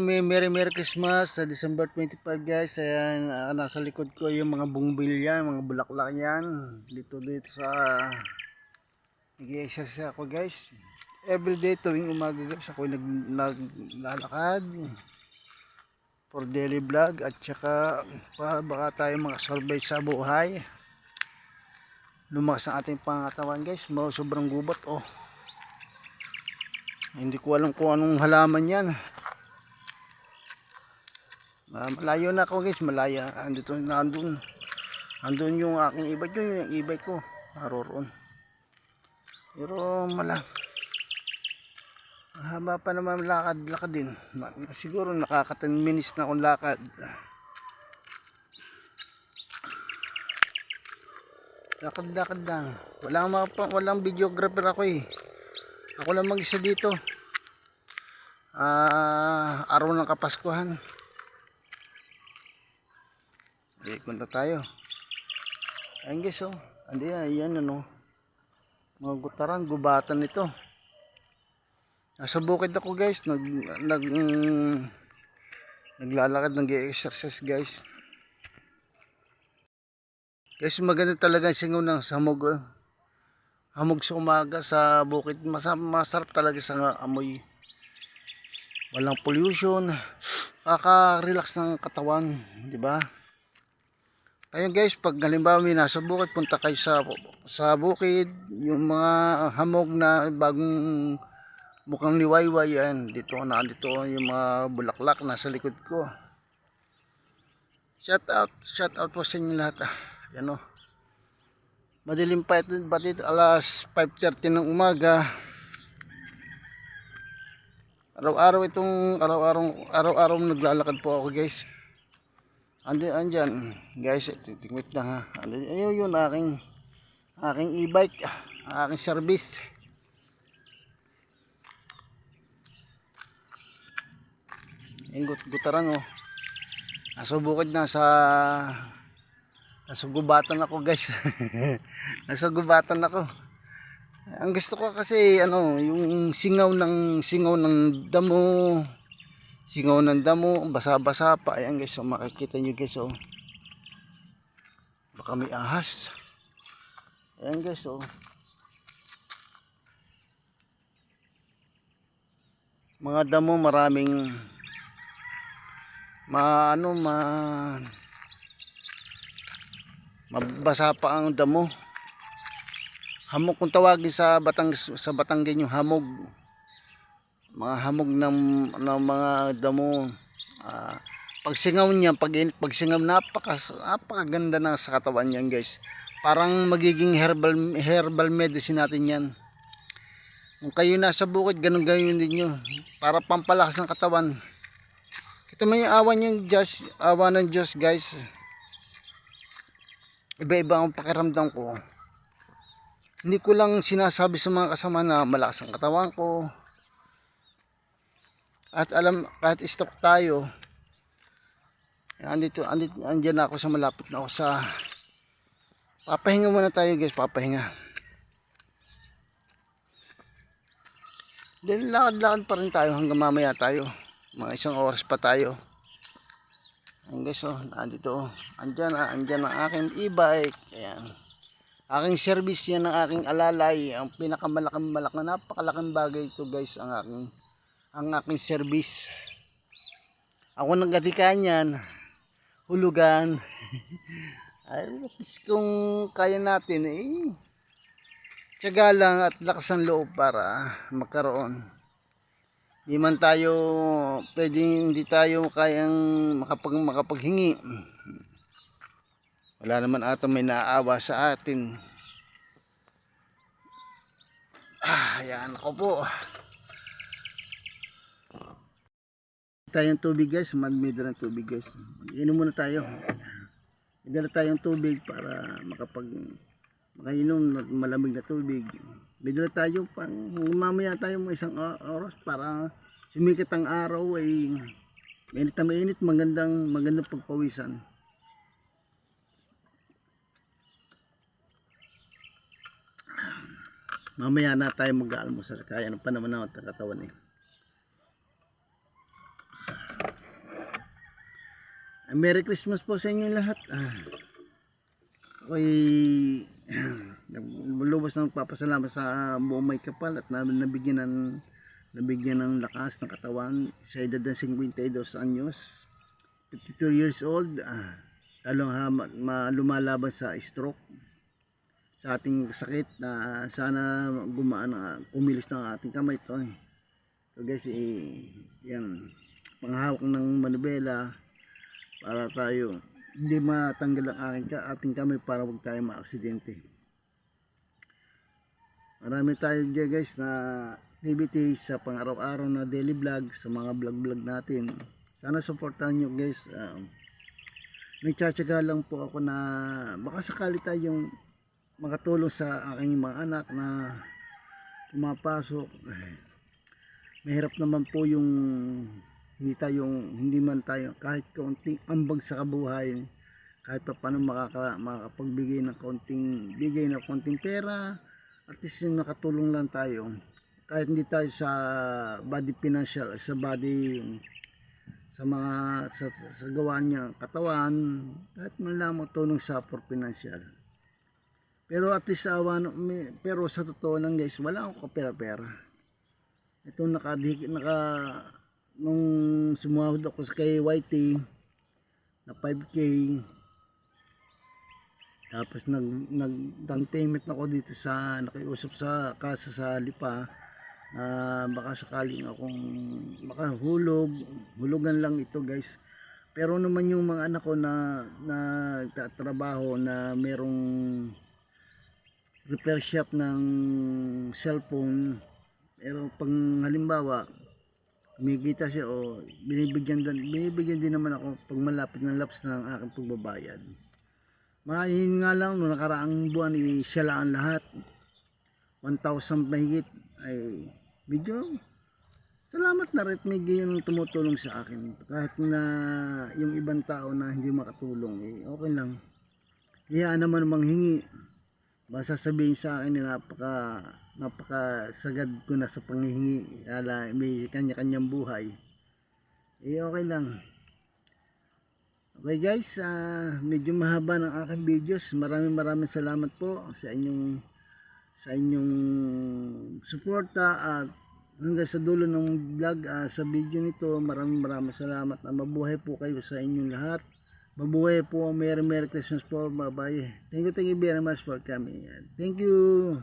Merry Christmas sa December 25 guys. Ayan, nasa likod ko yung mga bungbilya, mga bulaklak yan. Dito sa nag-i-exercise ako guys. Everyday tuwing umaga guys ako naglalakad for daily vlog at saka baka tayo makasurvive sa buhay. Lumakas ang ating pangatawan guys. Sobrang gubat oh. Hindi ko alam kung anong halaman yan. Malayo na ako guys, malaya. Andun yung aking e-bike, yung e-bike ko naroon. Pero haba pa naman lakad din. Siguro nakaka 10 minutes na akong lakad. Lakad lang. Walang videographer ako eh. Ako lang mag-isa dito. Araw ng Kapaskuhan. Ikot na tayo. Ayun guys oh. Ayan ano. Mga gutaran, gubatan ito. Nasa bukid ako guys. Naglalakad, nag-exercise guys. Guys, maganda talaga singaw ng hamog. Hamog sa umaga sa bukid. Masarap talaga sa amoy. Walang pollution. Kaka-relax ng katawan, di ba? Ayun guys, pag halimbawa may nasa bukid, punta kayo sa bukid, yung mga hamog na bagong mukhang liwayway yan, dito yung mga bulaklak nasa likod ko. Shout out po sa inyo lahat. Yan o. Madilim pa ito, alas 5:30 ng umaga. Araw-araw naglalakad po ako guys. Andyan guys, tingwit na ha. Ayun aking e-bike, aking service. Yung gutaran oh. Nasa bukid na nasa gubatan ako guys. Nasa gubatan ako. Ang gusto ko kasi yung singaw ng damo. Singaw ng damo, basa-basa pa. Ayan guys, so makikita nyo guys oh. Baka may ahas. Ayan guys oh. Mga damo maraming mabasa pa ang damo. Hamog kung tawagin sa Batanggen yung hamog. Mga hamog ng mga damo. Pag singaw niya, pag singaw, napakaganda na sa katawan niyan guys. Parang magiging herbal medicine natin yan. Kung kayo nasa bukid, ganun din nyo. Para pampalakas ng katawan. Ito man yung awa ng Diyos guys. Iba-iba ang pakiramdam ko. Hindi ko lang sinasabi sa mga kasama na malakas ang katawan ko. At kahit stop tayo, andyan ako sa malapit na ako sa papahinga muna tayo guys, papahinga. Then lakad-lakad pa rin tayo hanggang mamaya tayo, mga 1 oras pa tayo. Ayan guys oh, nandito andyan ang aking e-bike. Ayan, aking service yan, ng aking alalay. Ang pinakamalaking napakalaking bagay ito guys, ang aking service. Ako nagatikan yan, hulugan. Ay, kung kaya natin tiyaga lang at lakas ng loob para magkaroon. Hindi tayo kayang makapaghingi. Wala naman ata may naaawa sa atin. Ayan ako po. Tayong tubig guys, may dalang tubig guys. Inom muna tayo. Idala tayong tubig para makainom ng malamig na tubig. May dala tayo mamaya tayo mo 1 oras para sumikat ang araw ay mainit, magandang pagpawisan. Mamaya na tayo mag-aalmusal kaya ng panahon na katawan eh. Merry Christmas po sa inyo lahat. Ako'y lubos ng papasalamat sa buong may kapal at nabigyan ng lakas ng katawan sa edad ng 52 anyos, 52 years old. Talong lumalaban sa stroke, sa ating sakit na sana gumaan, kumilos ng ating kamay ito. So guys, yan panghawak ng manubela para tayo hindi matanggal ang ating kamay para huwag tayo maaksidente. Marami tayo dyan guys na activity sa pang-araw-araw na daily vlog, sa mga vlog natin. Sana supportahan nyo guys. Nagtsatsaga lang po ako na baka sakali tayong makatulong sa aking mga anak na pumapasok. Mahirap naman po yung hindi man tayo kahit kaunting ambag sa kabuhayan, kahit pa paano makapagbigay ng konting pera, at least yung nakatulong lang tayo, kahit hindi tayo sa body financial, sa gawa niya katawan, kahit man lang matulong sa for financial. Pero at least pero sa totoo lang guys, wala akong kapera-pera. Ito nung sumahod ako kay YT na 5K, tapos nag-down payment ako dito sa nakiusap sa kasa sa Lipa na baka sakaling akong hulugan lang ito guys. Pero naman yung mga anak ko na trabaho na merong repair shop ng cellphone, pero pag halimbawa kumikita siya o binibigyan din naman ako pag malapit ng lapse ng aking pagbabayad. Mahin nga lang no nakaraang buwan siya lang ang lahat, 1,000 mahigit. Ay medyo salamat na rin, may ganyan tumutulong sa akin kahit na yung ibang tao na hindi makatulong, okay lang. Kaya naman manghingi, basta sabihin sa akin na napakasagad ko na sa panghihingi, may kanya-kanyang buhay, okay lang. Okay guys, medyo mahaba ng aking videos. Maraming salamat po sa inyong suporta at hanggang sa dulo ng vlog, sa video nito. Maraming salamat na mabuhay po kayo sa inyong lahat. Mabuhay po, Merry Christmas po, bye bye. Thank you very much for coming. Thank you.